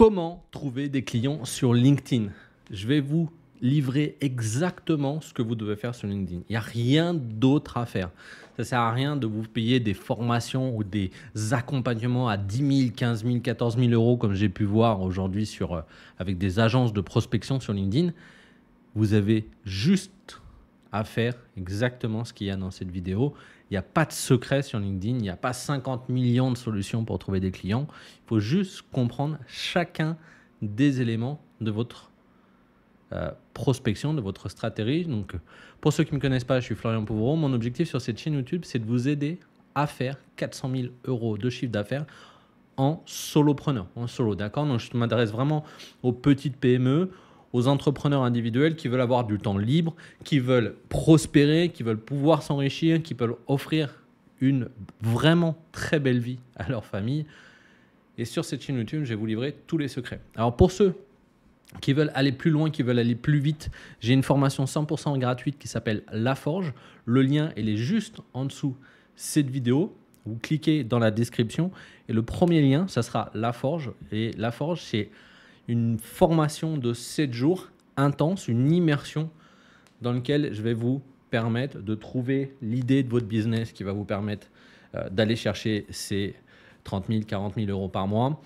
Comment trouver des clients sur LinkedIn? Je vais vous livrer exactement ce que vous devez faire sur LinkedIn. Il n'y a rien d'autre à faire. Ça ne sert à rien de vous payer des formations ou des accompagnements à 10 000, 15 000, 14 000 euros comme j'ai pu voir aujourd'hui avec des agences de prospection sur LinkedIn. Vous avez juste à faire exactement ce qu'il y a dans cette vidéo. Il n'y a pas de secret sur LinkedIn, il n'y a pas 50 millions de solutions pour trouver des clients. Il faut juste comprendre chacun des éléments de votre prospection, de votre stratégie. Donc, pour ceux qui ne me connaissent pas, je suis Florian Pouvreau. Mon objectif sur cette chaîne YouTube, c'est de vous aider à faire 400 000 euros de chiffre d'affaires en solopreneur, en solo, d'accord? Donc, je m'adresse vraiment aux petites PME, aux entrepreneurs individuels qui veulent avoir du temps libre, qui veulent prospérer, qui veulent pouvoir s'enrichir, qui veulent offrir une vraiment très belle vie à leur famille. Et sur cette chaîne YouTube, je vais vous livrer tous les secrets. Alors pour ceux qui veulent aller plus loin, qui veulent aller plus vite, j'ai une formation 100% gratuite qui s'appelle La Forge. Le lien, il est juste en dessous de cette vidéo. Vous cliquez dans la description et le premier lien, ça sera La Forge. Et La Forge, c'est une formation de 7 jours intense, une immersion dans laquelle je vais vous permettre de trouver l'idée de votre business qui va vous permettre d'aller chercher ces 30 000, 40 000 euros par mois,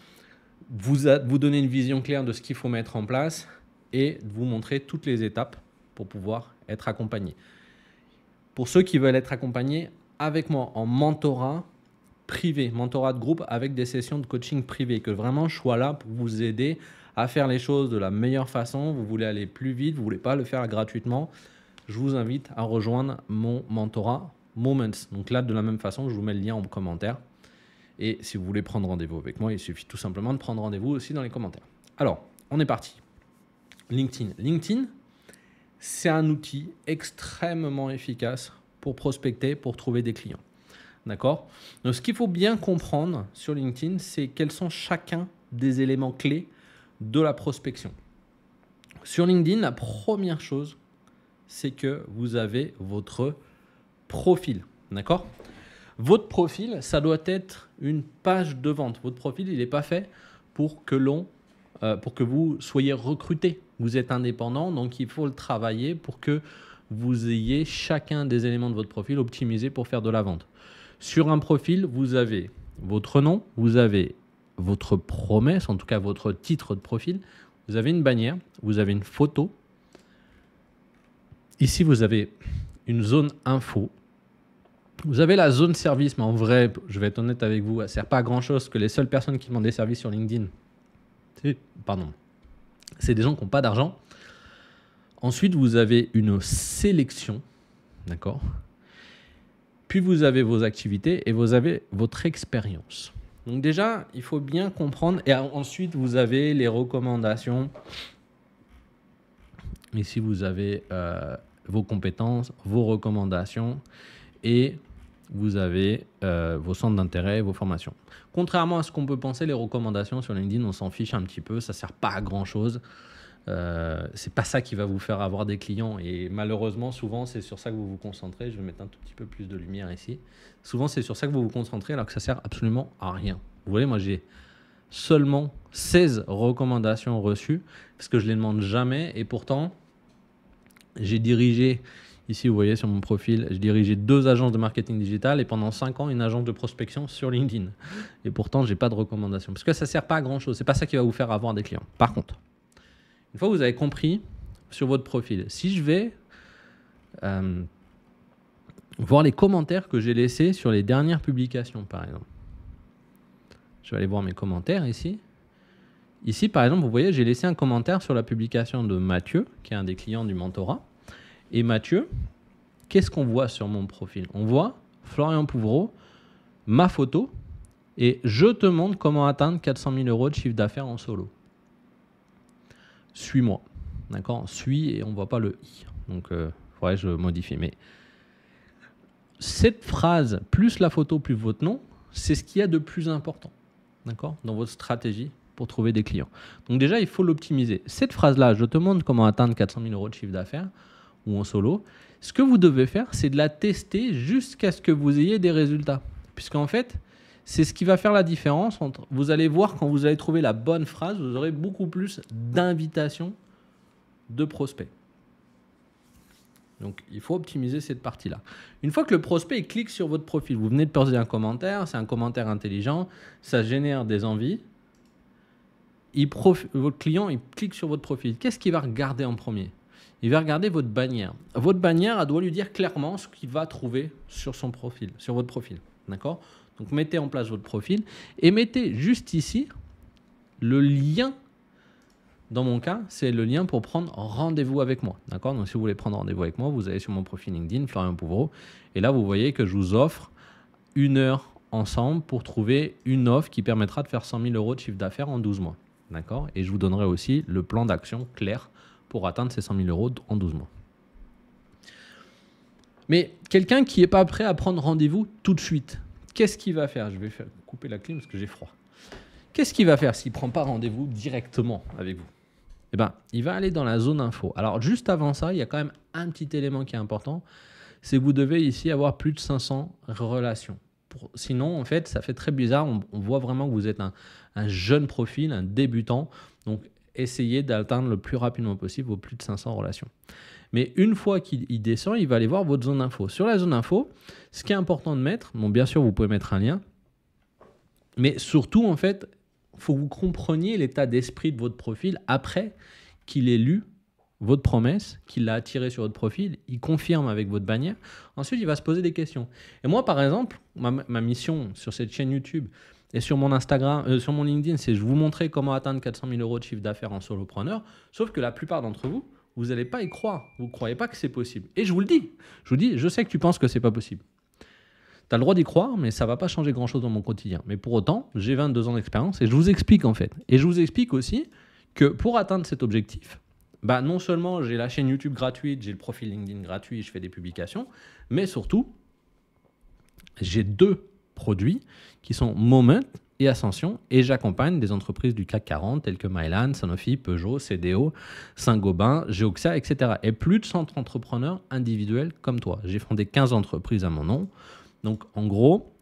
vous donner une vision claire de ce qu'il faut mettre en place et vous montrer toutes les étapes pour pouvoir être accompagné. Pour ceux qui veulent être accompagnés avec moi en mentorat privé, mentorat de groupe avec des sessions de coaching privé, que vraiment je sois là pour vous aider à faire les choses de la meilleure façon. Vous voulez aller plus vite, vous ne voulez pas le faire gratuitement, je vous invite à rejoindre mon mentorat Moments. Donc là, de la même façon, je vous mets le lien en commentaire. Et si vous voulez prendre rendez-vous avec moi, il suffit tout simplement de prendre rendez-vous aussi dans les commentaires. Alors, on est parti. LinkedIn. LinkedIn, c'est un outil extrêmement efficace pour prospecter, pour trouver des clients. D'accord? Donc, ce qu'il faut bien comprendre sur LinkedIn, c'est quels sont chacun des éléments clés de la prospection. Sur LinkedIn, la première chose, c'est que vous avez votre profil. D'accord? Votre profil, ça doit être une page de vente. Votre profil, il n'est pas fait pour que vous soyez recruté. Vous êtes indépendant, donc il faut le travailler pour que vous ayez chacun des éléments de votre profil optimisé pour faire de la vente. Sur un profil, vous avez votre nom, vous avez votre promesse, en tout cas votre titre de profil, vous avez une bannière, vous avez une photo. Ici, vous avez une zone info. Vous avez la zone service, mais en vrai, je vais être honnête avec vous, elle ne sert pas à grand-chose, que les seules personnes qui demandent des services sur LinkedIn, c'est des gens qui n'ont pas d'argent. Ensuite, vous avez une sélection, d'accord? Puis vous avez vos activités et vous avez votre expérience. Donc déjà, il faut bien comprendre. Et ensuite, vous avez les recommandations. Ici, vous avez vos compétences, vos recommandations et vous avez vos centres d'intérêt, vos formations. Contrairement à ce qu'on peut penser, les recommandations sur LinkedIn, on s'en fiche un petit peu. Ça ne sert pas à grand-chose. C'est pas ça qui va vous faire avoir des clients. Et malheureusement, souvent, c'est sur ça que vous vous concentrez. Je vais mettre un tout petit peu plus de lumière ici. Souvent, c'est sur ça que vous vous concentrez alors que ça sert absolument à rien. Vous voyez, moi, j'ai seulement 16 recommandations reçues parce que je les demande jamais. Et pourtant, j'ai dirigé, ici, vous voyez sur mon profil, j'ai dirigé 2 agences de marketing digital et pendant 5 ans, une agence de prospection sur LinkedIn. Et pourtant, j'ai pas de recommandations parce que ça sert pas à grand chose. C'est pas ça qui va vous faire avoir des clients. Par contre, une fois que vous avez compris sur votre profil, si je vais voir les commentaires que j'ai laissés sur les dernières publications, par exemple. Je vais aller voir mes commentaires ici. Ici, par exemple, vous voyez, j'ai laissé un commentaire sur la publication de Mathieu, qui est un des clients du mentorat. Et Mathieu, qu'est-ce qu'on voit sur mon profil? On voit Florian Pouvreau, ma photo, et je te montre comment atteindre 400 000 euros de chiffre d'affaires en solo. Suis-moi. D'accord? Suis et on ne voit pas le i. Donc, il faudrait que je modifie. Mais cette phrase, plus la photo, plus votre nom, c'est ce qu'il y a de plus important. D'accord? Dans votre stratégie pour trouver des clients. Donc déjà, il faut l'optimiser. Cette phrase-là, je te montre comment atteindre 400 000 euros de chiffre d'affaires ou en solo. Ce que vous devez faire, c'est de la tester jusqu'à ce que vous ayez des résultats. Puisqu'en fait, C'est ce qui va faire la différence entre... Vous allez voir, quand vous allez trouver la bonne phrase, vous aurez beaucoup plus d'invitations de prospects. Donc, il faut optimiser cette partie-là. Une fois que le prospect il clique sur votre profil, vous venez de poser un commentaire, c'est un commentaire intelligent, ça génère des envies. Votre client, il clique sur votre profil. Qu'est-ce qu'il va regarder en premier? Il va regarder votre bannière. Votre bannière, elle doit lui dire clairement ce qu'il va trouver sur son profil, sur votre profil. D'accord? Donc, mettez en place votre profil et mettez juste ici le lien. Dans mon cas, c'est le lien pour prendre rendez-vous avec moi. D'accord? Donc, si vous voulez prendre rendez-vous avec moi, vous allez sur mon profil LinkedIn, Florian Pouvreau. Et là, vous voyez que je vous offre 1 heure ensemble pour trouver une offre qui permettra de faire 100 000 € de chiffre d'affaires en 12 mois. D'accord? Et je vous donnerai aussi le plan d'action clair pour atteindre ces 100 000 € en 12 mois. Mais quelqu'un qui n'est pas prêt à prendre rendez-vous tout de suite, qu'est-ce qu'il va faire? Je vais couper la clim parce que j'ai froid. Qu'est-ce qu'il va faire s'il ne prend pas rendez-vous directement avec vous? Eh ben, il va aller dans la zone info. Alors, juste avant ça, il y a quand même un petit élément qui est important. C'est que vous devez ici avoir plus de 500 relations. Sinon, en fait, ça fait très bizarre. On voit vraiment que vous êtes un jeune profil, un débutant. Donc, essayez d'atteindre le plus rapidement possible vos plus de 500 relations. Mais une fois qu'il descend, il va aller voir votre zone info. Sur la zone info, ce qui est important de mettre, bon, bien sûr, vous pouvez mettre un lien. Mais surtout, en fait, il faut que vous compreniez l'état d'esprit de votre profil après qu'il ait lu votre promesse, qu'il l'a attiré sur votre profil, il confirme avec votre bannière. Ensuite, il va se poser des questions. Et moi, par exemple, ma mission sur cette chaîne YouTube et sur mon Instagram, sur mon LinkedIn, c'est de vous montrer comment atteindre 400 000 € de chiffre d'affaires en solopreneur. Sauf que la plupart d'entre vous, vous n'allez pas y croire. Vous ne croyez pas que c'est possible. Et je vous le dis. Je vous dis, je sais que tu penses que ce n'est pas possible. Tu as le droit d'y croire, mais ça ne va pas changer grand-chose dans mon quotidien. Mais pour autant, j'ai 22 ans d'expérience et je vous explique en fait. Et je vous explique aussi que pour atteindre cet objectif, bah non seulement j'ai la chaîne YouTube gratuite, j'ai le profil LinkedIn gratuit, je fais des publications, mais surtout, j'ai 2 produits qui sont Moment et Ascension et j'accompagne des entreprises du CAC 40 telles que Mylan, Sanofi, Peugeot, CDO, Saint-Gobain, Geoxa, etc. Et plus de 100 entrepreneurs individuels comme toi. J'ai fondé 15 entreprises à mon nom. Donc, en gros,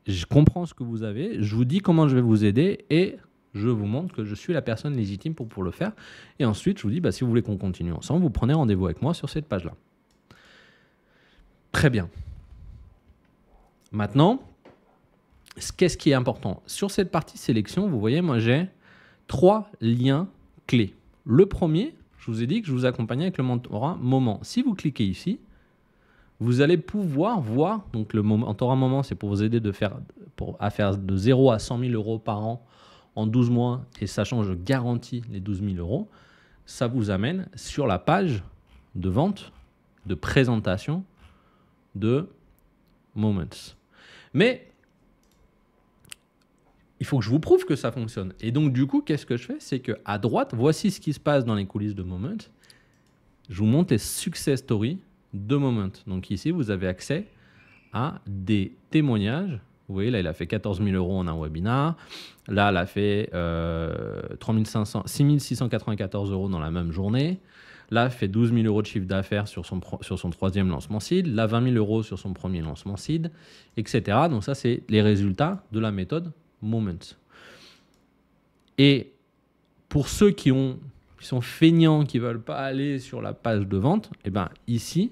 je comprends ce que vous avez, je vous dis comment je vais vous aider et je vous montre que je suis la personne légitime pour le faire. Et ensuite, je vous dis, bah, si vous voulez qu'on continue ensemble, vous prenez rendez-vous avec moi sur cette page-là. Très bien. Maintenant, qu'est-ce qui est important? Sur cette partie sélection, vous voyez, moi, j'ai 3 liens clés. Le premier, je vous ai dit que je vous accompagnais avec le mentorat Moment. Si vous cliquez ici, vous allez pouvoir voir, donc le mentorat Moment, c'est pour vous aider à faire de 0 à 100 000 € par an en 12 mois, et sachant que je garantis les 12 000 €, ça vous amène sur la page de vente, de présentation de Moments. Mais il faut que je vous prouve que ça fonctionne. Et donc, du coup, qu'est-ce que je fais? C'est qu'à droite, voici ce qui se passe dans les coulisses de Moments. Je vous montre les success stories de Moment. Donc ici, vous avez accès à des témoignages. Vous voyez, là, il a fait 14 000 € en un webinar. Là, elle a fait 6 694 € dans la même journée. Là, elle fait 12 000 € de chiffre d'affaires sur son 3e lancement seed. Là, 20 000 € sur son premier lancement seed, etc. Donc ça, c'est les résultats de la méthode Moment. Et pour ceux qui sont feignants, qui ne veulent pas aller sur la page de vente, eh ben, ici,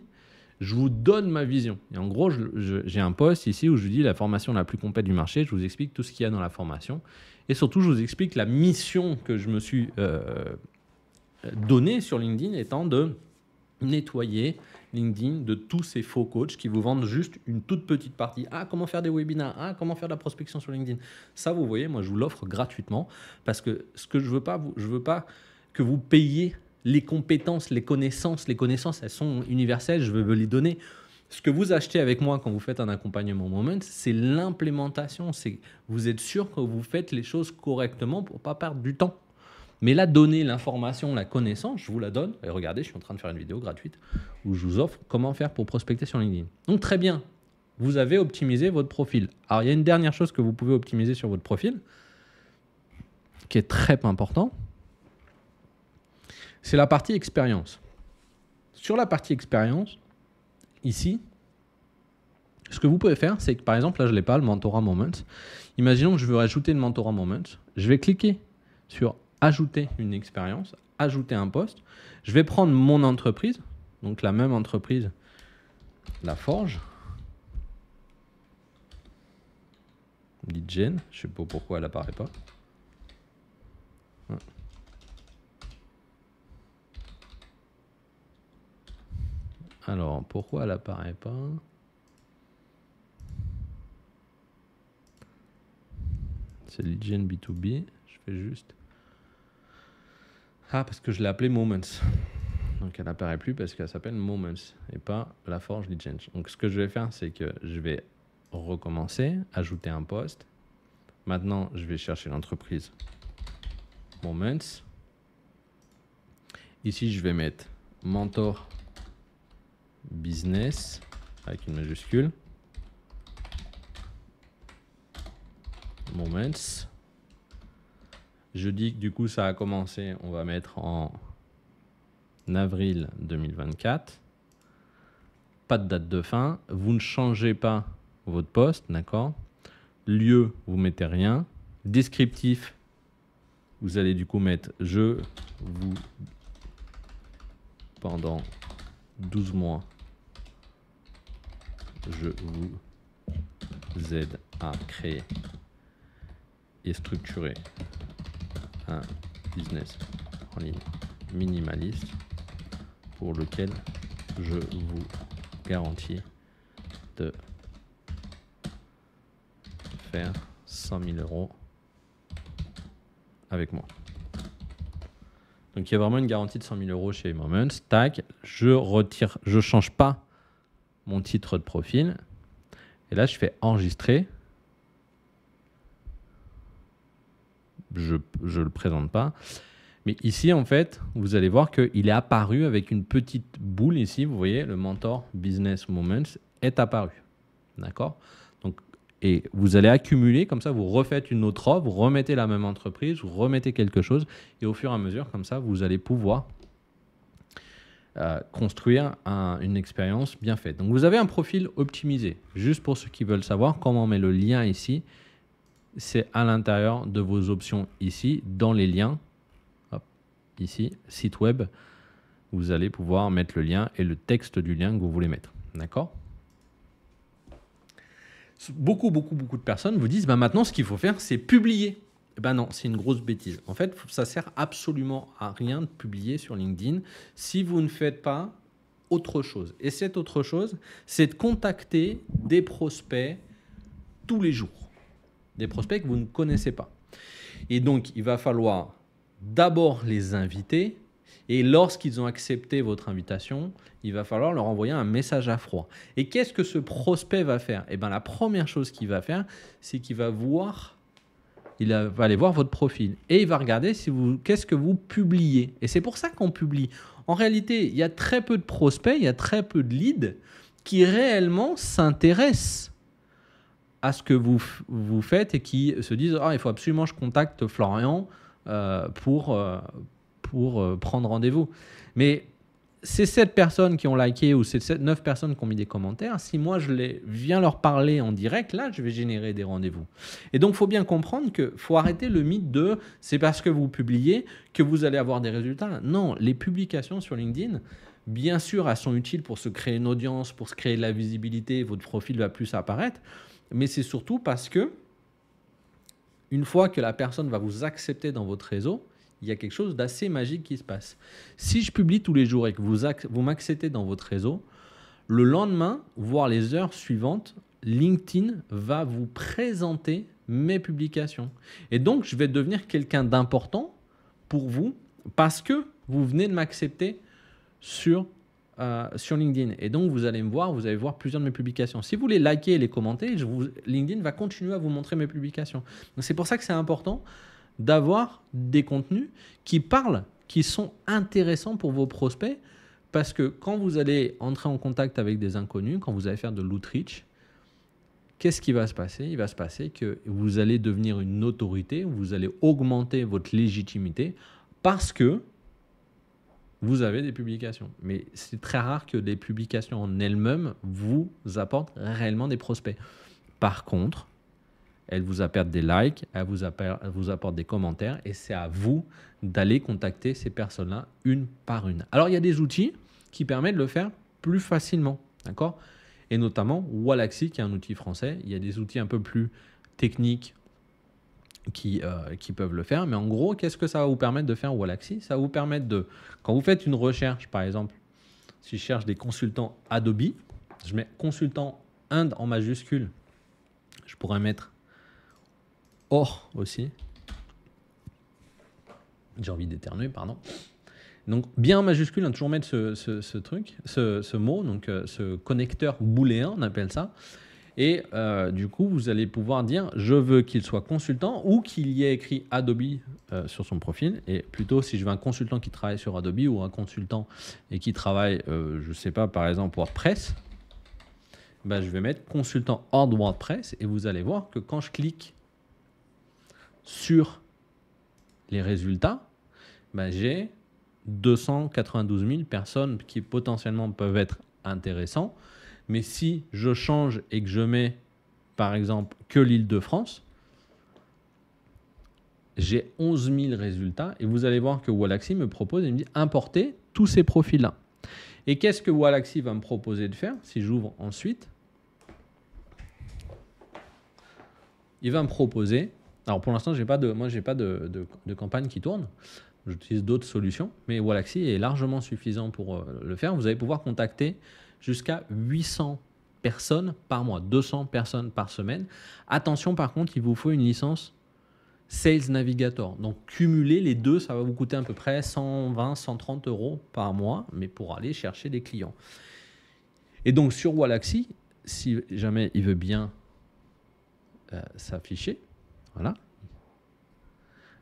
je vous donne ma vision. Et en gros, j'ai un post ici où je vous dis la formation la plus complète du marché. Je vous explique tout ce qu'il y a dans la formation. Et surtout, je vous explique la mission que je me suis donnée sur LinkedIn étant de nettoyer LinkedIn de tous ces faux coachs qui vous vendent juste une toute petite partie. Ah, comment faire des webinars? Ah, comment faire de la prospection sur LinkedIn? Ça, vous voyez, moi, je vous l'offre gratuitement parce que ce que je veux pas que vous payiez les compétences, les connaissances, elles sont universelles, je veux vous les donner. Ce que vous achetez avec moi quand vous faites un accompagnement Moment, c'est l'implémentation. Vous êtes sûr que vous faites les choses correctement pour ne pas perdre du temps. Mais là, donner l'information, la connaissance, je vous la donne. Et regardez, je suis en train de faire une vidéo gratuite où je vous offre comment faire pour prospecter sur LinkedIn. Donc très bien, vous avez optimisé votre profil. Alors il y a une dernière chose que vous pouvez optimiser sur votre profil, qui est très important. C'est la partie expérience. Sur la partie expérience, ici, Ce que vous pouvez faire, c'est que par exemple, là je ne l'ai pas, le Mentorat Moment. Imaginons que je veux rajouter le Mentorat Moment. Je vais cliquer sur ajouter une expérience, ajouter un poste. Je vais prendre mon entreprise, donc la même entreprise, La Forge. Lead Gen, je ne sais pas pourquoi elle apparaît pas. Alors, pourquoi elle apparaît pas? C'est Lead Gen B2B. Je fais juste... Ah, parce que je l'ai appelée Moments. Donc, elle n'apparaît plus parce qu'elle s'appelle Moments et pas La Forge Lead Gen. Donc, ce que je vais faire, c'est que je vais recommencer, ajouter un poste. Maintenant, je vais chercher l'entreprise Moments. Ici, je vais mettre Mentor Business avec une majuscule. Moments. Je dis que du coup, ça a commencé. On va mettre en avril 2024. Pas de date de fin. Vous ne changez pas votre poste, d'accord? Lieu, vous mettez rien. Descriptif, vous allez du coup mettre « Je vous, pendant 12 mois, je vous aide à créer et structurer un business en ligne minimaliste pour lequel je vous garantis de faire 100 000 € avec moi. » Donc il y a vraiment une garantie de 100 000 € chez Moments. Tac, je retire, je change pas mon titre de profil. Et là, je fais enregistrer. Je le présente pas. Mais ici, en fait, vous allez voir qu'il est apparu avec une petite boule ici. Vous voyez, le Mentor Business Moments est apparu. D'accord? Donc, et vous allez accumuler, comme ça, vous refaites une autre offre, vous remettez la même entreprise, vous remettez quelque chose. Et au fur et à mesure, comme ça, vous allez pouvoir construire une expérience bien faite. Donc, vous avez un profil optimisé. Juste pour ceux qui veulent savoir comment on met le lien ici, c'est à l'intérieur de vos options ici, dans les liens. Hop, ici, site web, vous allez pouvoir mettre le lien et le texte du lien que vous voulez mettre. D'accord? Beaucoup de personnes vous disent, bah maintenant, ce qu'il faut faire, c'est publier. Eh ben non, c'est une grosse bêtise. En fait, ça sert absolument à rien de publier sur LinkedIn si vous ne faites pas autre chose. Et cette autre chose, c'est de contacter des prospects tous les jours. Des prospects que vous ne connaissez pas. Et donc, il va falloir d'abord les inviter. Et lorsqu'ils ont accepté votre invitation, il va falloir leur envoyer un message à froid. Et qu'est-ce que ce prospect va faire? Eh bien, la première chose qu'il va faire, c'est qu'il va voir, va aller voir votre profil. Et il va regarder qu'est-ce que vous publiez. Et c'est pour ça qu'on publie. En réalité, il y a très peu de prospects, il y a très peu de leads qui réellement s'intéressent à ce que vous faites et qui se disent « Ah, il faut absolument que je contacte Florian pour prendre rendez-vous. » Mais ces 7 personnes qui ont liké ou ces 9 personnes qui ont mis des commentaires, si moi je viens leur parler en direct, là, je vais générer des rendez-vous. Et donc, il faut bien comprendre qu'il faut arrêter le mythe de « c'est parce que vous publiez que vous allez avoir des résultats ». Non, les publications sur LinkedIn, bien sûr, elles sont utiles pour se créer une audience, pour se créer de la visibilité, votre profil va plus apparaître. Mais c'est surtout parce que une fois que la personne va vous accepter dans votre réseau, il y a quelque chose d'assez magique qui se passe. Si je publie tous les jours et que vous m'acceptez dans votre réseau, le lendemain, voire les heures suivantes, LinkedIn va vous présenter mes publications. Et donc, je vais devenir quelqu'un d'important pour vous parce que vous venez de m'accepter sur LinkedIn. Et donc, vous allez me voir, vous allez voir plusieurs de mes publications. Si vous les likez et les commentez, LinkedIn va continuer à vous montrer mes publications. Donc, c'est pour ça que c'est important d'avoir des contenus qui parlent, qui sont intéressants pour vos prospects, parce que quand vous allez entrer en contact avec des inconnus, quand vous allez faire de l'outreach, qu'est-ce qui va se passer? Il va se passer que vous allez devenir une autorité, vous allez augmenter votre légitimité parce que vous avez des publications. Mais c'est très rare que les publications en elles-mêmes vous apportent réellement des prospects. Par contre, elles vous apportent des likes, elles vous apportent des commentaires et c'est à vous d'aller contacter ces personnes-là une par une. Alors, il y a des outils qui permettent de le faire plus facilement, d'accord? Et notamment Wallaxy, qui est un outil français. Il y a des outils un peu plus techniques qui peuvent le faire. Mais en gros, qu'est-ce que ça va vous permettre de faire Wallaxy? Ça va vous permettre de, quand vous faites une recherche, par exemple, si je cherche des consultants Adobe, je mets consultant Inde en majuscule. Je pourrais mettre or aussi. J'ai envie d'éternuer, pardon. Donc, bien en majuscule, hein, toujours mettre ce mot, donc ce connecteur booléen, on appelle ça. Et du coup, vous allez pouvoir dire, je veux qu'il soit consultant ou qu'il y ait écrit Adobe sur son profil. Et plutôt, si je veux un consultant qui travaille sur Adobe ou un consultant et qui travaille, je ne sais pas, par exemple, WordPress, ben, je vais mettre consultant hors WordPress et vous allez voir que quand je clique sur les résultats, ben, j'ai 292 000 personnes qui potentiellement peuvent être intéressantes. Mais si je change et que je mets, par exemple, que l'Île-de-France, j'ai 11 000 résultats. Et vous allez voir que Wallaxy me propose, il me dit importer tous ces profils-là. Et qu'est-ce que Wallaxy va me proposer de faire si j'ouvre ensuite? Il va me proposer, alors pour l'instant, moi, je n'ai pas de campagne qui tourne. J'utilise d'autres solutions, mais Wallaxy est largement suffisant pour le faire. Vous allez pouvoir contacter jusqu'à 800 personnes par mois, 200 personnes par semaine. Attention, par contre, il vous faut une licence Sales Navigator. Donc, cumuler les deux, ça va vous coûter à peu près 120, 130 euros par mois, mais pour aller chercher des clients. Et donc, sur Wallaxy, si jamais il veut bien s'afficher, voilà,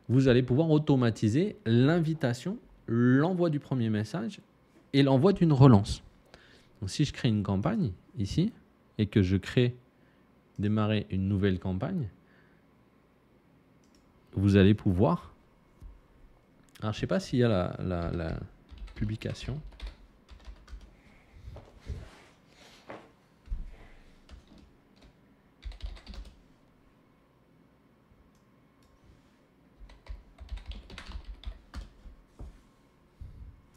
vous allez pouvoir automatiser l'invitation, l'envoi du premier message et l'envoi d'une relance. Donc, si je crée une campagne ici et que je démarrer une nouvelle campagne, vous allez pouvoir... Alors, je ne sais pas s'il y a la publication.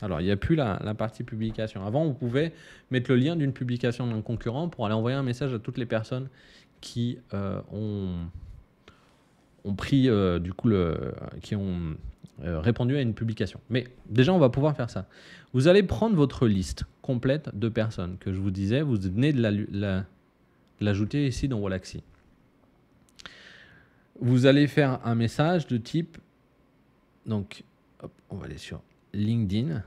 Alors, il n'y a plus la partie publication. Avant, vous pouvez mettre le lien d'une publication d'un concurrent pour aller envoyer un message à toutes les personnes qui ont pris, qui ont répondu à une publication. Mais déjà, on va pouvoir faire ça. Vous allez prendre votre liste complète de personnes que je vous disais. Vous venez de l'ajouter ici dans Wallaxy. Vous allez faire un message de type... Donc, hop, on va aller sur LinkedIn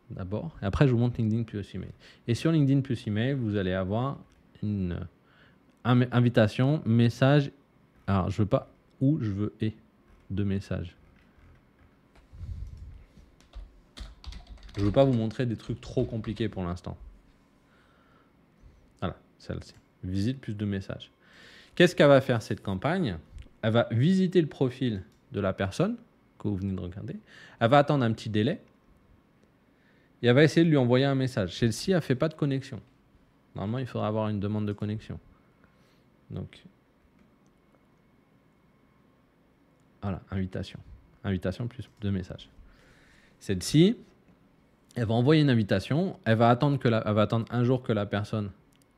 d'abord. Et après, je vous montre LinkedIn plus email. Et sur LinkedIn plus email, vous allez avoir une invitation, message. Alors, je veux pas ou, je veux et de messages. Je ne veux pas vous montrer des trucs trop compliqués pour l'instant. Voilà, celle-ci. Visite plus de messages. Qu'est-ce qu'elle va faire cette campagne? Elle va visiter le profil de la personne que vous venez de regarder. Elle va attendre un petit délai. Et elle va essayer de lui envoyer un message. Celle-ci, elle ne fait pas de connexion. Normalement, il faudra avoir une demande de connexion. Donc, voilà, invitation. Invitation plus de messages. Celle-ci, elle va envoyer une invitation. Elle va attendre un jour que la personne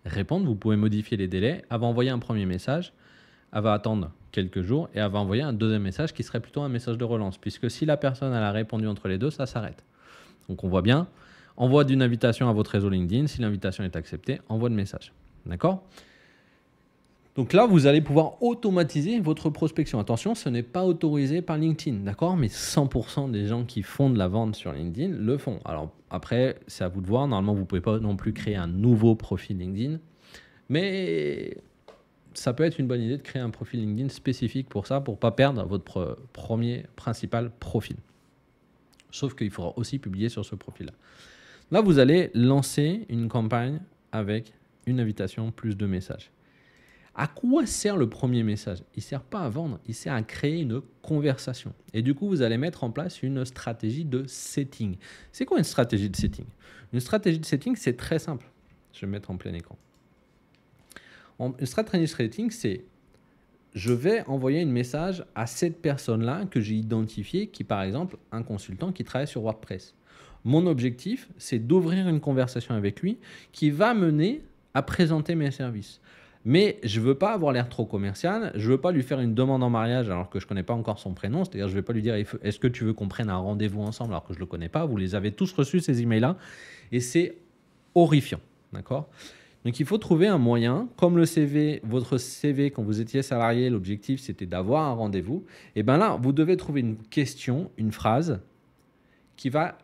réponde. Vous pouvez modifier les délais. Elle va envoyer un premier message. Elle va attendre quelques jours et elle va envoyer un deuxième message qui serait plutôt un message de relance. Puisque si la personne elle a répondu entre les deux, ça s'arrête. Donc, on voit bien. Envoi d'une invitation à votre réseau LinkedIn. Si l'invitation est acceptée, envoi de message. D'accord ? Donc là, vous allez pouvoir automatiser votre prospection. Attention, ce n'est pas autorisé par LinkedIn, d'accord? Mais 100% des gens qui font de la vente sur LinkedIn le font. Alors après, c'est à vous de voir. Normalement, vous ne pouvez pas non plus créer un nouveau profil LinkedIn. Mais ça peut être une bonne idée de créer un profil LinkedIn spécifique pour ça, pour ne pas perdre votre principal profil. Sauf qu'il faudra aussi publier sur ce profil-là. Là, vous allez lancer une campagne avec une invitation plus de messages. À quoi sert le premier message? Il ne sert pas à vendre, il sert à créer une conversation. Et du coup, vous allez mettre en place une stratégie de setting. C'est quoi une stratégie de setting? Une stratégie de setting, c'est très simple. Je vais mettre en plein écran. Une stratégie de setting, c'est je vais envoyer un message à cette personne-là que j'ai identifiée, qui par exemple un consultant qui travaille sur WordPress. Mon objectif, c'est d'ouvrir une conversation avec lui qui va mener à présenter mes services. Mais je ne veux pas avoir l'air trop commercial, je ne veux pas lui faire une demande en mariage alors que je ne connais pas encore son prénom, c'est-à-dire je ne vais pas lui dire est-ce que tu veux qu'on prenne un rendez-vous ensemble alors que je ne le connais pas, vous les avez tous reçus ces emails-là et c'est horrifiant, d'accord? Donc il faut trouver un moyen, comme le CV, votre CV quand vous étiez salarié, l'objectif c'était d'avoir un rendez-vous, et bien là vous devez trouver une question, une phrase qui va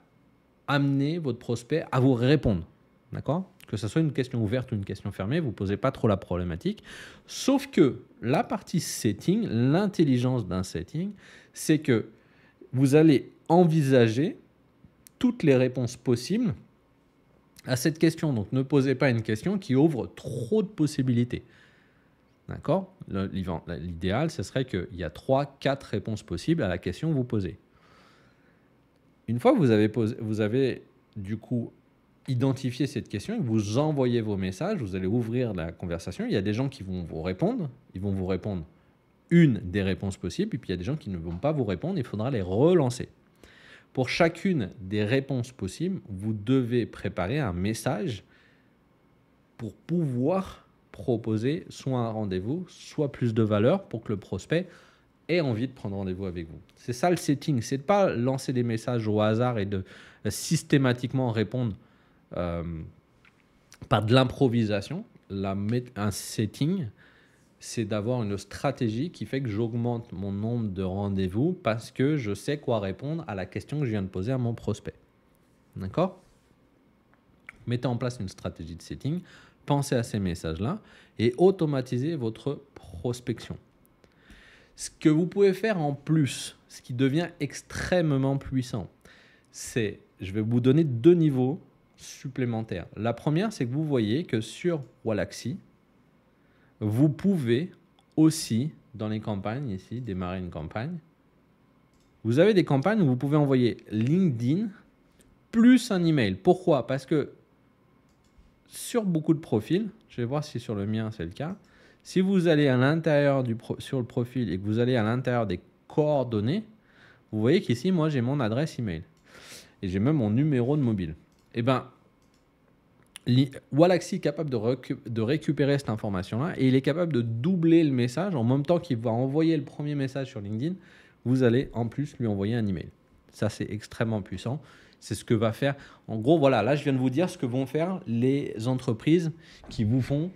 amener votre prospect à vous répondre, d'accord? Que ce soit une question ouverte ou une question fermée, vous ne posez pas trop la problématique. Sauf que la partie setting, l'intelligence d'un setting, c'est que vous allez envisager toutes les réponses possibles à cette question. Donc, ne posez pas une question qui ouvre trop de possibilités. D'accord? L'idéal, ce serait qu'il y a 3-4 réponses possibles à la question que vous posez. Une fois que vous avez du coup identifié cette question, vous envoyez vos messages, vous allez ouvrir la conversation. Il y a des gens qui vont vous répondre. Ils vont vous répondre une des réponses possibles. Et puis, il y a des gens qui ne vont pas vous répondre. Il faudra les relancer. Pour chacune des réponses possibles, vous devez préparer un message pour pouvoir proposer soit un rendez-vous, soit plus de valeur pour que le prospect ait envie de prendre rendez-vous avec vous. C'est ça le setting, c'est de ne pas lancer des messages au hasard et de systématiquement répondre par de l'improvisation. Un setting, c'est d'avoir une stratégie qui fait que j'augmente mon nombre de rendez-vous parce que je sais quoi répondre à la question que je viens de poser à mon prospect. D'accord? Mettez en place une stratégie de setting, pensez à ces messages-là et automatisez votre prospection. Ce que vous pouvez faire en plus, ce qui devient extrêmement puissant, c'est, je vais vous donner 2 niveaux supplémentaires. La première, c'est que vous voyez que sur Wallaxy, vous pouvez aussi, dans les campagnes, ici, démarrer une campagne. Vous avez des campagnes où vous pouvez envoyer LinkedIn plus un email. Pourquoi? Parce que sur beaucoup de profils, je vais voir si sur le mien c'est le cas, si vous allez à l'intérieur sur le profil et que vous allez à l'intérieur des coordonnées, vous voyez qu'ici, moi, j'ai mon adresse email et j'ai même mon numéro de mobile. Eh bien, Wallaxy est capable de récupérer cette information-là et il est capable de doubler le message en même temps qu'il va envoyer le premier message sur LinkedIn. Vous allez en plus lui envoyer un email. Ça, c'est extrêmement puissant. C'est ce que va faire. En gros, voilà, là, je viens de vous dire ce que vont faire les entreprises qui vous font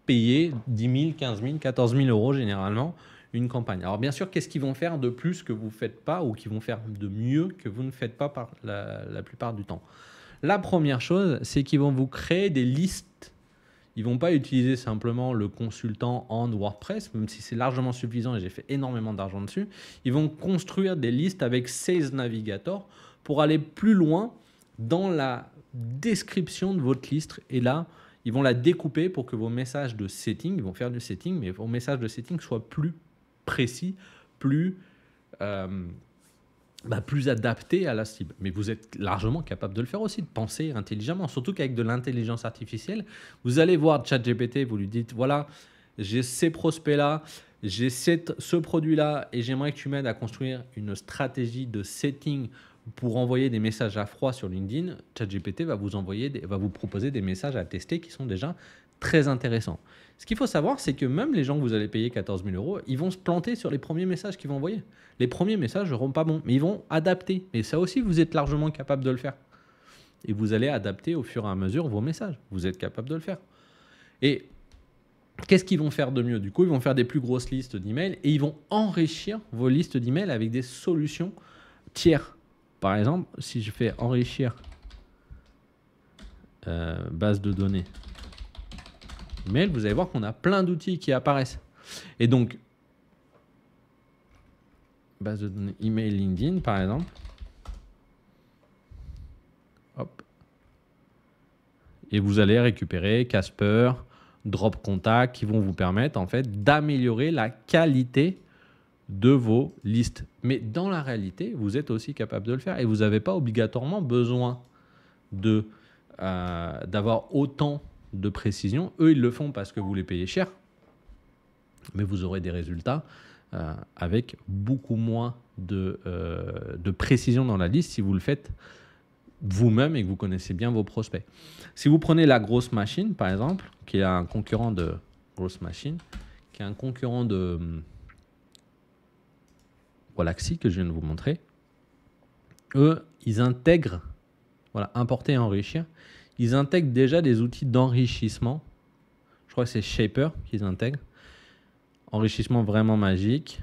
payer 10 000, 15 000, 14 000 euros généralement une campagne. Alors bien sûr, qu'est-ce qu'ils vont faire de plus que vous ne faites pas ou qu'ils vont faire de mieux que vous ne faites pas par la plupart du temps? La première chose, c'est qu'ils vont vous créer des listes. Ils ne vont pas utiliser simplement le consultant en WordPress, même si c'est largement suffisant et j'ai fait énormément d'argent dessus. Ils vont construire des listes avec Sales Navigator pour aller plus loin dans la description de votre liste. Et là, ils vont la découper pour que vos messages de setting, ils vont faire du setting, mais vos messages de setting soient plus précis, plus adaptés à la cible. Mais vous êtes largement capable de le faire aussi, de penser intelligemment. Surtout qu'avec de l'intelligence artificielle, vous allez voir ChatGPT, vous lui dites, voilà, j'ai ces prospects-là, j'ai ce produit-là et j'aimerais que tu m'aides à construire une stratégie de setting pour envoyer des messages à froid sur LinkedIn. ChatGPT va vous proposer des messages à tester qui sont déjà très intéressants. Ce qu'il faut savoir, c'est que même les gens que vous allez payer 14 000 euros, ils vont se planter sur les premiers messages qu'ils vont envoyer. Les premiers messages ne seront pas bons, mais ils vont adapter. Et ça aussi, vous êtes largement capable de le faire. Et vous allez adapter au fur et à mesure vos messages. Vous êtes capable de le faire. Et qu'est-ce qu'ils vont faire de mieux? Du coup, ils vont faire des plus grosses listes d'emails et ils vont enrichir vos listes d'emails avec des solutions tiers. Par exemple, si je fais enrichir base de données email, vous allez voir qu'on a plein d'outils qui apparaissent. Et donc, base de données email LinkedIn, par exemple. Hop. Et vous allez récupérer Casper, drop contact qui vont vous permettre en fait d'améliorer la qualité de vos listes. Mais dans la réalité, vous êtes aussi capable de le faire et vous n'avez pas obligatoirement besoin d'avoir autant de précision. Eux, ils le font parce que vous les payez cher, mais vous aurez des résultats avec beaucoup moins de précision dans la liste si vous le faites vous-même et que vous connaissez bien vos prospects. Si vous prenez la grosse machine, par exemple, qui est un concurrent de grosse machine, qui est un concurrent de Wallaxy que je viens de vous montrer, eux, ils intègrent, voilà, importer et enrichir, ils intègrent déjà des outils d'enrichissement. Je crois que c'est Shaper qu'ils intègrent. Enrichissement vraiment magique.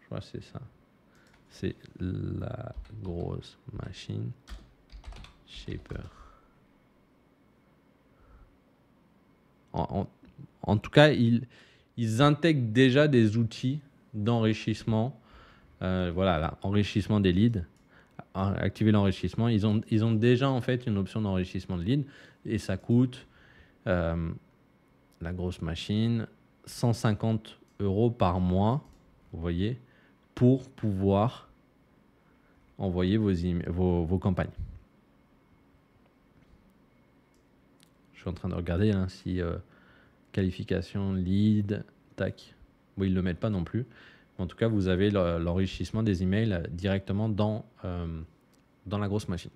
Je crois que c'est ça. C'est la grosse machine Shaper. En tout cas, ils intègrent déjà des outils d'enrichissement. Voilà, là, enrichissement des leads. Activer l'enrichissement. Ils ont déjà en fait une option d'enrichissement de leads et ça coûte la grosse machine 150 € par mois, vous voyez, pour pouvoir envoyer vos campagnes. Je suis en train de regarder hein, si qualification, lead, tac. Bon, ils ne le mettent pas non plus. En tout cas, vous avez l'enrichissement des emails directement dans la grosse machine.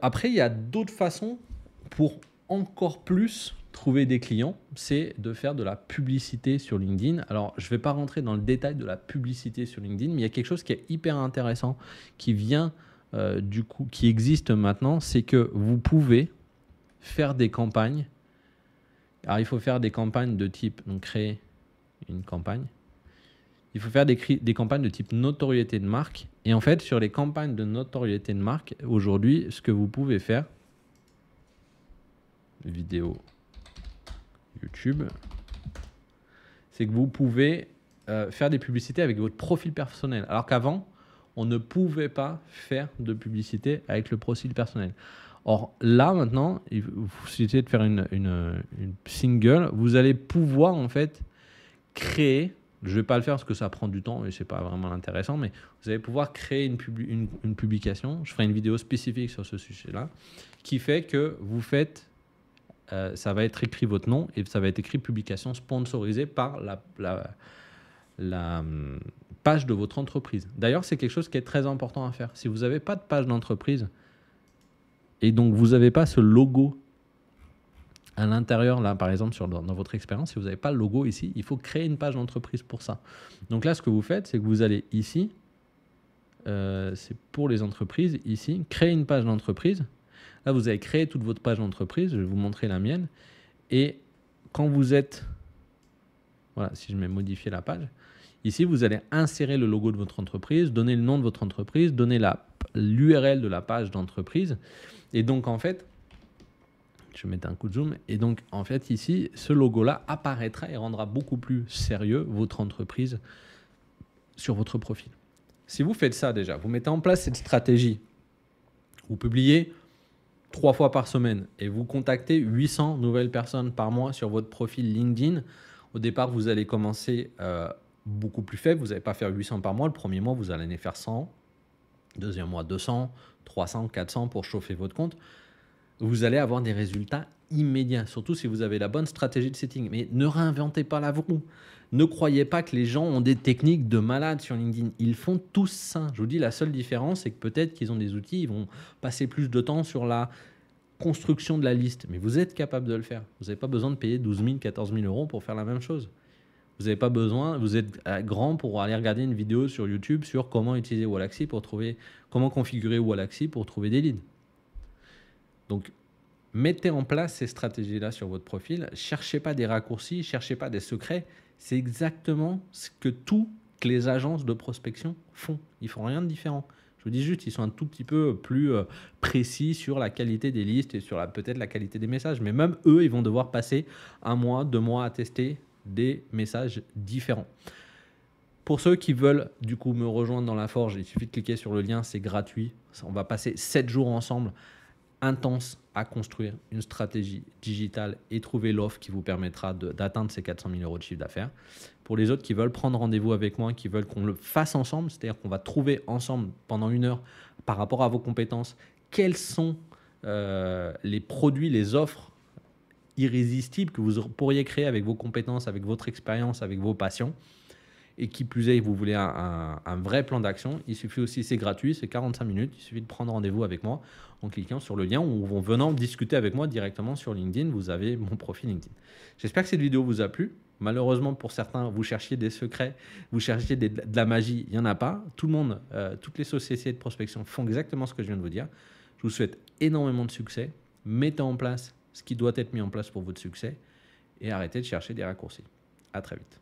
Après, il y a d'autres façons pour encore plus trouver des clients. C'est de faire de la publicité sur LinkedIn. Alors, je ne vais pas rentrer dans le détail de la publicité sur LinkedIn, mais il y a quelque chose qui est hyper intéressant qui vient qui existe maintenant. C'est que vous pouvez faire des campagnes. Alors, il faut faire des campagnes de type, donc créer une campagne. Il faut faire des campagnes de type notoriété de marque. Et en fait, sur les campagnes de notoriété de marque, aujourd'hui, ce que vous pouvez faire, vidéo YouTube, c'est que vous pouvez faire des publicités avec votre profil personnel. Alors qu'avant, on ne pouvait pas faire de publicité avec le profil personnel. Or, là, maintenant, il vous suffit de faire une single. Vous allez pouvoir, en fait, créer, je ne vais pas le faire parce que ça prend du temps et ce n'est pas vraiment intéressant, mais vous allez pouvoir créer une publication. Je ferai une vidéo spécifique sur ce sujet-là, qui fait que vous faites, ça va être écrit votre nom et ça va être écrit publication sponsorisée par la page de votre entreprise. D'ailleurs, c'est quelque chose qui est très important à faire. Si vous n'avez pas de page d'entreprise, et donc, vous n'avez pas ce logo à l'intérieur, là, par exemple, dans votre expérience, si vous n'avez pas le logo ici, il faut créer une page d'entreprise pour ça. Donc là, ce que vous faites, c'est que vous allez ici, c'est pour les entreprises, ici, créer une page d'entreprise. Là, vous avez créé toute votre page d'entreprise. Je vais vous montrer la mienne. Et quand vous êtes... Voilà, si je mets modifier la page, ici, vous allez insérer le logo de votre entreprise, donner le nom de votre entreprise, donner l'URL de la page d'entreprise. Et donc, en fait, je vais mettre un coup de zoom. Et donc, en fait, ici, ce logo-là apparaîtra et rendra beaucoup plus sérieux votre entreprise sur votre profil. Si vous faites ça déjà, vous mettez en place cette stratégie, vous publiez 3 fois par semaine et vous contactez 800 nouvelles personnes par mois sur votre profil LinkedIn. Au départ, vous allez commencer beaucoup plus faible. Vous n'allez pas faire 800 par mois. Le premier mois, vous allez en faire 100. Deuxième mois, 200, 300, 400 pour chauffer votre compte. Vous allez avoir des résultats immédiats, surtout si vous avez la bonne stratégie de setting. Mais ne réinventez pas la roue. Ne croyez pas que les gens ont des techniques de malades sur LinkedIn. Ils font tous ça. Je vous dis, la seule différence, c'est que peut-être qu'ils ont des outils, ils vont passer plus de temps sur la construction de la liste. Mais vous êtes capable de le faire. Vous n'avez pas besoin de payer 12 000, 14 000 € pour faire la même chose. Vous n'avez pas besoin, vous êtes grand pour aller regarder une vidéo sur YouTube sur comment utiliser Wallaxy pour trouver, comment configurer Wallaxy pour trouver des leads. Donc, mettez en place ces stratégies-là sur votre profil. Cherchez pas des raccourcis, cherchez pas des secrets. C'est exactement ce que toutes les agences de prospection font. Ils font rien de différent. Je vous dis juste, ils sont un tout petit peu plus précis sur la qualité des listes et sur peut-être la qualité des messages. Mais même eux, ils vont devoir passer 1 mois, 2 mois à tester des messages différents. Pour ceux qui veulent du coup me rejoindre dans la forge, il suffit de cliquer sur le lien, c'est gratuit. On va passer 7 jours ensemble, intense, à construire une stratégie digitale et trouver l'offre qui vous permettra d'atteindre ces 400 000 euros de chiffre d'affaires. Pour les autres qui veulent prendre rendez-vous avec moi, qui veulent qu'on le fasse ensemble, c'est-à-dire qu'on va trouver ensemble pendant 1 heure par rapport à vos compétences, quels sont les produits, les offres irrésistibles que vous pourriez créer avec vos compétences, avec votre expérience, avec vos passions. Et qui plus est, vous voulez un vrai plan d'action, il suffit aussi, c'est gratuit, c'est 45 minutes, il suffit de prendre rendez-vous avec moi en cliquant sur le lien ou en venant discuter avec moi directement sur LinkedIn, vous avez mon profil LinkedIn. J'espère que cette vidéo vous a plu. Malheureusement, pour certains, vous cherchiez des secrets, vous cherchiez de la magie, il n'y en a pas. Tout le monde, toutes les sociétés de prospection font exactement ce que je viens de vous dire. Je vous souhaite énormément de succès. Mettez en place ce qui doit être mis en place pour votre succès et arrêtez de chercher des raccourcis. À très vite.